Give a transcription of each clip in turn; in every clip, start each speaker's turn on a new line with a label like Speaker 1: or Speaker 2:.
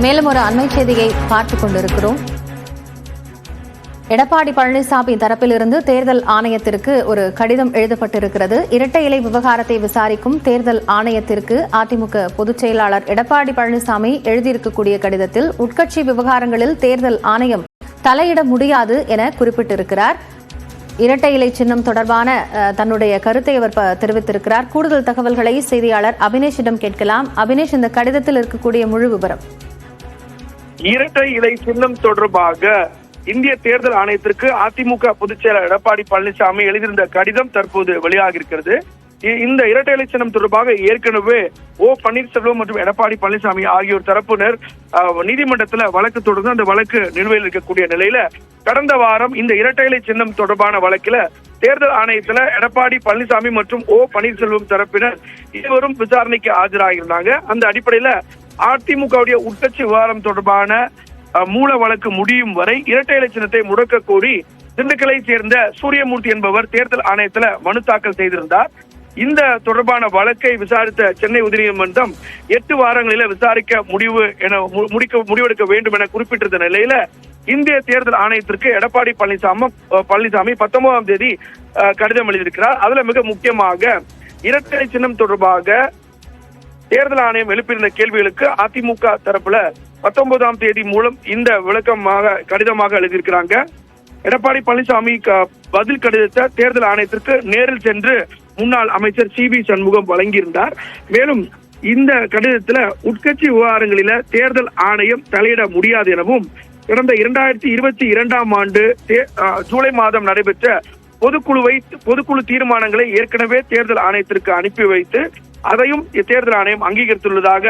Speaker 1: மேலும் ஒரு அண்மை செய்தியை பார்த்துக் கொண்டிருக்கிறோம். எடப்பாடி பழனிசாமி தரப்பிலிருந்து தேர்தல் ஆணையத்திற்கு ஒரு கடிதம் எழுதப்பட்டிருக்கிறது. இரட்டை இலை விவகாரத்தை விசாரிக்கும் தேர்தல் ஆணையத்திற்கு அதிமுக பொதுச் செயலாளர் எடப்பாடி பழனிசாமி எழுதியிருக்கக்கூடிய கடிதத்தில் உட்கட்சி விவகாரங்களில் தேர்தல் ஆணையம் தலையிட முடியாது என குறிப்பிட்டிருக்கிறார். இரட்டை இலை சின்னம் தொடர்பான தன்னுடைய கருத்தை அவர் தெரிவித்திருக்கிறார். கூடுதல் தகவல்களை செய்தியாளர் அபினேஷிடம் கேட்கலாம். அபினேஷ், இந்த கடிதத்தில் இருக்கக்கூடிய முழு விவரம்.
Speaker 2: இரட்டை இலை சின்னம் தொடர்பாக இந்திய தேர்தல் ஆணையத்திற்கு அதிமுக பொதுச் செயலர் எடப்பாடி பழனிசாமி எழுதியிருந்த கடிதம் தற்போது வெளியாகி இருக்கிறது. இந்த இரட்டை இலை சின்னம் தொடர்பாக ஏற்கனவே ஓ பன்னீர்செல்வம் மற்றும் எடப்பாடி பழனிசாமி ஆகியோர் தரப்பினர் நீதிமன்றத்தில் வழக்கு தொடர்ந்து அந்த வழக்கு நிலுவையில் இருக்கக்கூடிய நிலையில கடந்த வாரம் இந்த இரட்டை இலை சின்னம் தொடர்பான வழக்கில தேர்தல் ஆணையத்துல எடப்பாடி பழனிசாமி மற்றும் ஓ பன்னீர்செல்வம் தரப்பினர் இருவரும் விசாரணைக்கு ஆஜராகியிருந்தாங்க. அந்த அடிப்படையில அதிமுகவுடைய உட்கட்சி விவகாரம் தொடர்பான மூல வழக்கு முடியும் வரை இரட்டை இலை சின்னத்தை முடக்க கோரி திண்டுக்கலை சேர்ந்த சூரியமூர்த்தி என்பவர் தேர்தல் ஆணையத்துல மனு தாக்கல் செய்திருந்தார். இந்த தொடர்பான வழக்கை விசாரித்த சென்னை உயர்நீதிமன்றம் 8 வாரங்களில விசாரிக்க முடிவெடுக்க வேண்டும் என குறிப்பிட்டிருந்த நிலையில இந்திய தேர்தல் ஆணையத்திற்கு எடப்பாடி பழனிசாமி 19ஆம் தேதி கடிதம் எழுதியிருக்கிறார். அதுல மிக முக்கியமாக இரட்டை இலை சின்னம் தொடர்பாக தேர்தல் ஆணையம் எழுப்பியிருந்த கேள்விகளுக்கு அதிமுக தரப்புல 19ஆம் தேதி மூலம் இந்த விளக்கமாக கடிதமாக எழுதியிருக்கிறாங்க. எடப்பாடி பழனிசாமி பதில் கடிதத்தை தேர்தல் ஆணையத்திற்கு நேரில் சென்று முன்னாள் அமைச்சர் சி வி சண்முகம் வழங்கியிருந்தார். மேலும் இந்த கடிதத்துல உட்கட்சி விவகாரங்களில தேர்தல் ஆணையம் தலையிட முடியாது எனவும் கடந்த 2022ஆம் ஆண்டு ஜூலை மாதம் நடைபெற்ற பொதுக்குழு தீர்மானங்களை ஏற்கனவே தேர்தல் ஆணையத்திற்கு அனுப்பி வைத்து அதையும் தேர்தல் ஆணையம் அங்கீகரித்துள்ளதாக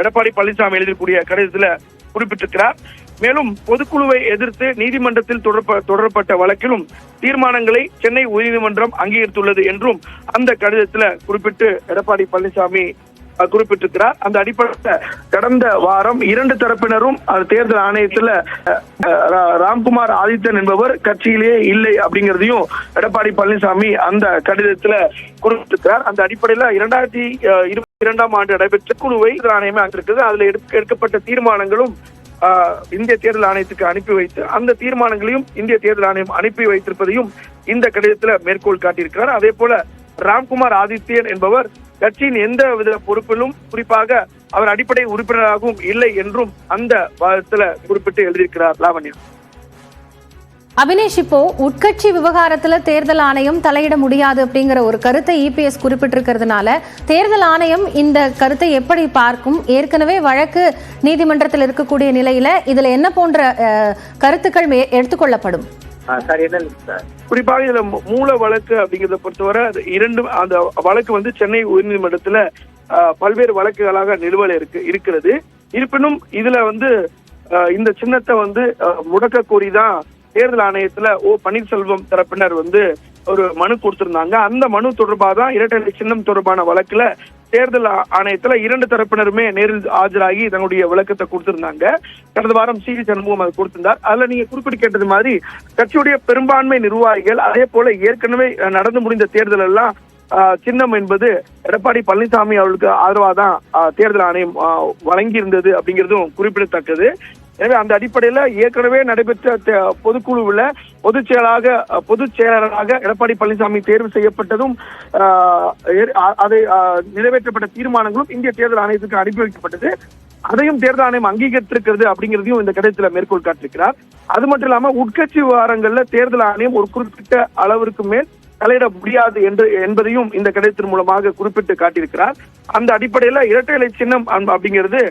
Speaker 2: எடப்பாடி பழனிசாமி எழுதக்கூடிய கடிதத்தில் குறிப்பிட்டிருக்கிறார். மேலும் பொதுக்குழுவை எதிர்த்து நீதிமன்றத்தில் தொடரப்பட்ட வழக்கிலும் தீர்மானங்களை சென்னை உயர்நீதிமன்றம் அங்கீகரித்துள்ளது என்றும் அந்த கடிதத்தில் குறிப்பிட்டு எடப்பாடி பழனிசாமி குறிப்பிட்டிருக்கிறார். அந்த அடிப்படையில் கடந்த வாரம் 2 தரப்பினரும் தேர்தல் ஆணையத்துல ராம்குமார் ஆதித்தன் என்பவர் கட்சியிலேயே இல்லை அப்படிங்கிறதையும் எடப்பாடி பழனிசாமி அந்த கடிதத்துல குறிப்பிட்டிருக்கிறார். அந்த அடிப்படையில 2022ஆம் ஆண்டு நடைபெற்ற குழுவை ஆணையமே இருக்குது. அதுல எடுக்கப்பட்ட தீர்மானங்களும் இந்திய தேர்தல் ஆணையத்துக்கு அனுப்பி வைத்து அந்த தீர்மானங்களையும் இந்திய தேர்தல் ஆணையம் அனுப்பி வைத்திருப்பதையும் இந்த கடிதத்துல மேற்கோள் காட்டியிருக்கிறார். அதே போல ராம்குமார் ஆதித்யன் என்பவர் கட்சியின் எந்த வித பொறுப்பிலும் குறிப்பாக அவர் அடிப்படை உறுப்பினராகவும் இல்லை என்றும் அந்த வாதத்துல குறிப்பிட்டு எழுதியிருக்கிறார். லாவண்யா.
Speaker 1: அபினேஷ், இப்போ உட்கட்சி விவகாரத்துல தேர்தல் ஆணையம் தலையிட முடியாது அப்படிங்கிற ஒரு கருத்தை இபிஎஸ் குறிப்பிட்டிருக்கிறதுனால தேர்தல் ஆணையம் இந்த கருத்தை எப்படி பார்க்கும்? ஏற்கனவே வழக்கு நீதிமன்றத்தில் இருக்கக்கூடிய நிலையில இதுல என்ன போன்ற கருத்துக்கள் எடுத்துக்கொள்ளப்படும்?
Speaker 2: குறிப்பாக இதுல மூல வழக்கு அப்படிங்கிறத பொறுத்தவரை அந்த வழக்கு சென்னை உயர்நீதிமன்றத்துல பல்வேறு வழக்குகளாக நிலுவையில் இருக்கிறது. இருப்பினும் இதுல இந்த சின்னத்தை முடக்க கோரிதான் தேர்தல் ஆணையத்துல ஓ பன்னீர்செல்வம் தரப்பினர் ஒரு மனு கொடுத்திருந்தாங்க. அந்த மனு தொடர்பாக தான் இரட்டை இலை சின்னம் தொடர்பான வழக்குல தேர்தல் ஆணையத்துல 2 தரப்பினருமே நேரில் ஆஜராகி தன்னுடைய விளக்கத்தை கொடுத்திருந்தாங்க. கடந்த வாரம் சி வி சண்முகம் அதை கொடுத்திருந்தார். அதுல நீங்க குறிப்பிட்டு கேட்டது மாதிரி கட்சியுடைய பெரும்பான்மை நிர்வாகிகள் அதே போல ஏற்கனவே நடந்து முடிந்த தேர்தல் எல்லாம் சின்னம் என்பது எடப்பாடி பழனிசாமி அவர்களுக்கு ஆதரவாதான் தேர்தல் ஆணையம் வழங்கி இருந்தது அப்படிங்கிறதும் குறிப்பிடத்தக்கது. எனவே அந்த அடிப்படையில ஏற்கனவே நடைபெற்ற பொதுக்குழுவில் பொதுச் செயலராக எடப்பாடி பழனிசாமி தேர்வு செய்யப்பட்டதும் அதை நிறைவேற்றப்பட்ட தீர்மானங்களும் இந்திய தேர்தல் ஆணையத்துக்கு அனுப்பி வைக்கப்பட்டது. அதையும் தேர்தல் ஆணையம் அங்கீகரித்திருக்கிறது அப்படிங்கிறதையும் இந்த கடிதத்துல மேற்கோள் காட்டியிருக்கிறார். அது மட்டும் இல்லாம உட்கட்சி விவகாரங்கள்ல தேர்தல் ஆணையம் ஒரு குறிப்பிட்ட அளவிற்கு மேல் தலையிட முடியாது என்பதையும் இந்த கடிதத்தின் மூலமாக குறிப்பிட்டு காட்டியிருக்கிறார். அந்த அடிப்படையில இரட்டை இலை சின்னம் அப்படிங்கிறது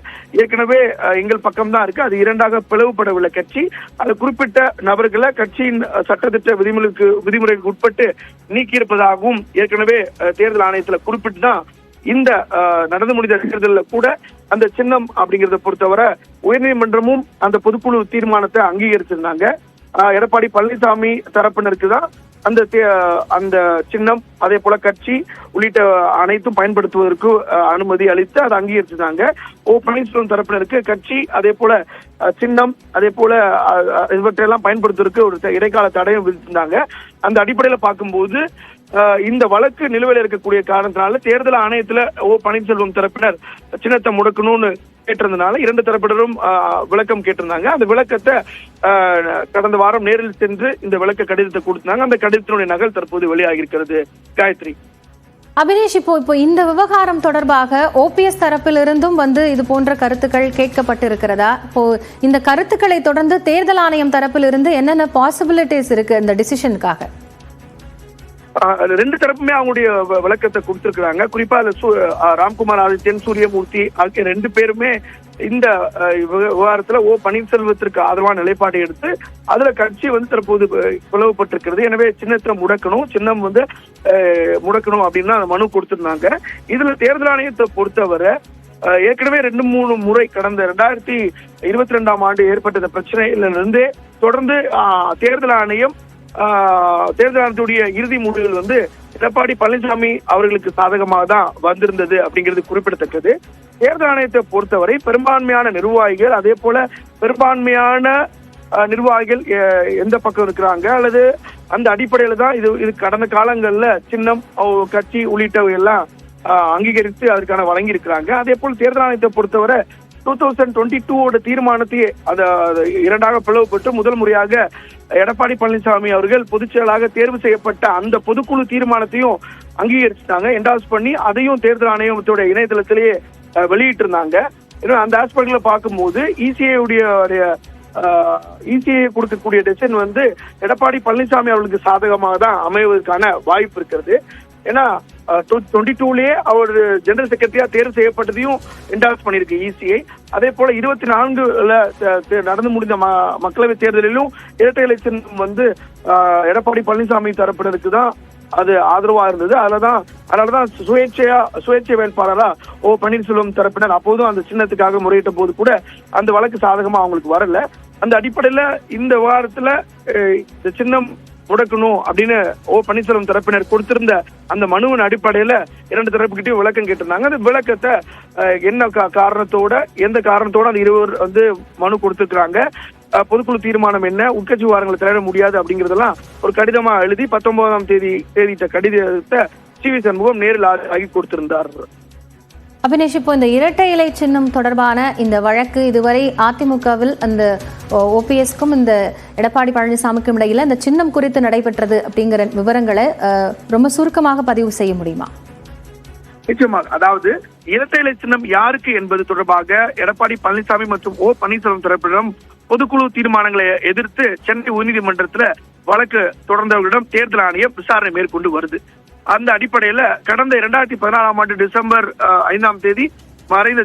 Speaker 2: ஏற்கனவே எங்கள் பக்கம் தான் இருக்கு. அது 2ஆக பிளவுபடவுள்ள கட்சி. அது குறிப்பிட்ட நபர்களை கட்சியின் சட்டத்திட்ட விதிமுறைகளுக்கு உட்பட்டு நீக்கியிருப்பதாகவும் ஏற்கனவே தேர்தல் ஆணையத்துல குறிப்பிட்டு தான் இந்த நடந்து முடிந்த தேர்தலில் கூட அந்த சின்னம் அப்படிங்கிறத பொறுத்தவரை உயர்நீதிமன்றமும் அந்த பொதுக்குழு தீர்மானத்தை அங்கீகரிச்சிருந்தாங்க. எடப்பாடி பழனிசாமி தரப்பினருக்கு தான் அந்த சின்னம் அதே போல கட்சி உள்ளிட்ட அனைத்தும் பயன்படுத்துவதற்கு அனுமதி அளித்து அதை அங்கீகரிச்சிருந்தாங்க. ஓ பன்னீர்செல்வம் தரப்பினருக்கு கட்சி அதே போல சின்னம் அதே போல இவற்றையெல்லாம் பயன்படுத்துவதற்கு ஒரு இடைக்கால தடையும் விதிச்சிருந்தாங்க. அந்த அடிப்படையில பார்க்கும்போது இந்த வழக்கு நிலுவையில் இருக்கக்கூடிய காரணத்தினால தேர்தல் ஆணையத்துல பன்னீர்செல்வம் தரப்பினர் சின்னத்தை முடக்கணும்னு கேட்டிருந்தனால இரண்டு தரப்பினரும் விளக்கம் கேட்டிருந்தாங்க. அந்த விளக்கத்தை கடந்த வாரம் நேரில் சென்று இந்த விளக்க கடிதத்தை கொடுத்தாங்க. அந்த கடிதத்தினுடைய நகல் தற்போது வெளியாகியிருக்கிறது. காயத்ரி.
Speaker 1: அபினேஷ், இப்போ இந்த விவகாரம் தொடர்பாக ஓபிஎஸ் தரப்பிலிருந்தும் இது போன்ற கருத்துக்கள் கேட்கப்பட்டிருக்கிறதா? இப்போ இந்த கருத்துக்களை தொடர்ந்து தேர்தல் ஆணையம் தரப்பிலிருந்து என்னென்ன பாசிபிலிட்டிஸ் இருக்கு இந்த டிசிஷனுக்காக?
Speaker 2: ரெண்டு தரப்புமே அவங்களுடைய விளக்கத்தை கொடுத்திருக்கிறாங்க. குறிப்பா ராம்குமார் ஆதித்யன், சூரியமூர்த்தி ஆகிய ரெண்டு பேருமே இந்த விவகாரத்துல பன்னீர்செல்வத்திற்கு ஆதரவான நிலைப்பாட்டை எடுத்து அதுல கட்சி தற்போது பிளவுபட்டிருக்கிறது. எனவே சின்னத்தை முடக்கணும், சின்னம் முடக்கணும் அப்படின்னு மனு கொடுத்திருந்தாங்க. இதுல தேர்தல் ஆணையத்தை பொறுத்தவரை ஏற்கனவே 2-3 முறை கடந்த 2022ஆம் ஆண்டு ஏற்பட்ட பிரச்சனையில இருந்தே தொடர்ந்து தேர்தல் ஆணையத்துடைய இறுதி முடிவுகள் எடப்பாடி பழனிசாமி அவர்களுக்கு சாதகமாக தான் வந்திருந்தது அப்படிங்கிறது குறிப்பிடத்தக்கது. தேர்தல் ஆணையத்தை பொறுத்தவரை பெரும்பான்மையான நிர்வாகிகள், அதே போல பெரும்பான்மையான நிர்வாகிகள் எந்த பக்கம் இருக்கிறாங்க அல்லது அந்த அடிப்படையில தான் இது கடந்த காலங்கள்ல சின்னம், கட்சி உள்ளிட்டவை எல்லாம் அங்கீகரித்து அதற்கான வழங்கி இருக்கிறாங்க. அதே போல் தேர்தல் ஆணையத்தை பொறுத்தவரை 2022 தீர்மானத்தையே இரண்டாக பிளவுபட்டு முதல் முறையாக எடப்பாடி பழனிசாமி அவர்கள் பொதுச் செயலாளராக தேர்வு செய்யப்பட்ட அந்த பொதுக்குழு தீர்மானத்தையும் அங்கீகரிச்சுட்டாங்க. என்டாஸ் பண்ணி அதையும் தேர்தல் ஆணையத்தோட இணையதளத்திலேயே வெளியிட்டு இருந்தாங்க. அந்த ஆஸ்பெக்ட்ல பார்க்கும்போது இசிஐ கொடுக்கக்கூடிய டெசிஷன் எடப்பாடி பழனிசாமி அவர்களுக்கு சாதகமாக தான் அமைவதற்கான வாய்ப்பு இருக்கிறது. ஏன்னா 22லயே அவர் ஜெனரல் செக்ரட்டரியா தேர்வு செய்யப்பட்டதையும் என்டாஸ் பண்ணிருக்கு இசிஐ. அதே போல 24ல நடந்து முடிந்த மக்களவை தேர்தலிலும் இரட்டை இலை சின்னம் எடப்பாடி பழனிசாமி தரப்பினருக்கு தான் அது ஆதரவா இருந்தது. அதனாலதான் சுயேட்சை வேட்பாளரா பன்னீர்செல்வம் தரப்பினர் அப்போதும் அந்த சின்னத்துக்காக முறையிட்ட போது கூட அந்த வழக்கு சாதகமா அவங்களுக்கு வரல. அந்த அடிப்படையில இந்த விவகாரத்துல இந்த சின்னம் முடக்கணும் அப்படின்னு பன்னீர்செல்வம் தரப்பினர் கொடுத்திருந்த அந்த மனுவின் அடிப்படையில இரண்டு தரப்புகிட்டையும் விளக்கம் கேட்டிருந்தாங்க. அந்த விளக்கத்தை என்ன காரணத்தோட எந்த காரணத்தோட அந்த இருவர் மனு கொடுத்திருக்கிறாங்க, பொதுக்குழு தீர்மானம் என்ன, உட்கட்சி விவகாரங்களை தலையிட முடியாது அப்படிங்கறதெல்லாம் ஒரு கடிதமா எழுதி 19ஆம் தேதி கடிதத்தை சி.வி. சண்முகம் நேரில் ஆகி கொடுத்திருந்தார்.
Speaker 1: அபினேஷ், இப்போ இந்த இரட்டை இலை சின்னம் தொடர்பான இந்த வழக்கு இதுவரை அதிமுகவில் அந்த ஓபிஎஸ்க்கும் இந்த எடப்பாடி பழனிசாமிக்கும் இடையில இந்த சின்னம் குறித்து நடைபெற்றது அப்படிங்கிற விவரங்களை ரொம்ப சுருக்கமாக பதிவு செய்ய முடியுமா?
Speaker 2: நிச்சயமாக. அதாவது இரட்டை இலை சின்னம் யாருக்கு என்பது தொடர்பாக எடப்பாடி பழனிசாமி மற்றும் பன்னீர்செல்வம் தரப்பிடம் பொதுக்குழு தீர்மானங்களை எதிர்த்து சென்னை உயர்நீதிமன்றத்துல வழக்கு தொடர்ந்தவர்களிடம் தேர்தல் ஆணையம் விசாரணை மேற்கொண்டு வருது. அந்த அடிப்படையில கடந்த 2014ஆம் ஆண்டு டிசம்பர் 5ஆம் தேதி மறைந்த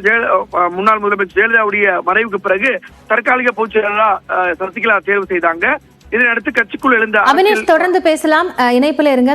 Speaker 2: முன்னாள் முதலமைச்சர் ஜெயலலிதாவுடைய மறைவுக்கு பிறகு தற்காலிக பொதுச் செயலாளரா சசிகலா தேர்வு செய்தாங்க. இதனையடுத்து கட்சிக்குள் எழுந்த
Speaker 1: அபினேஷ் தொடர்ந்து பேசலாம், இணைப்பில் இருங்க.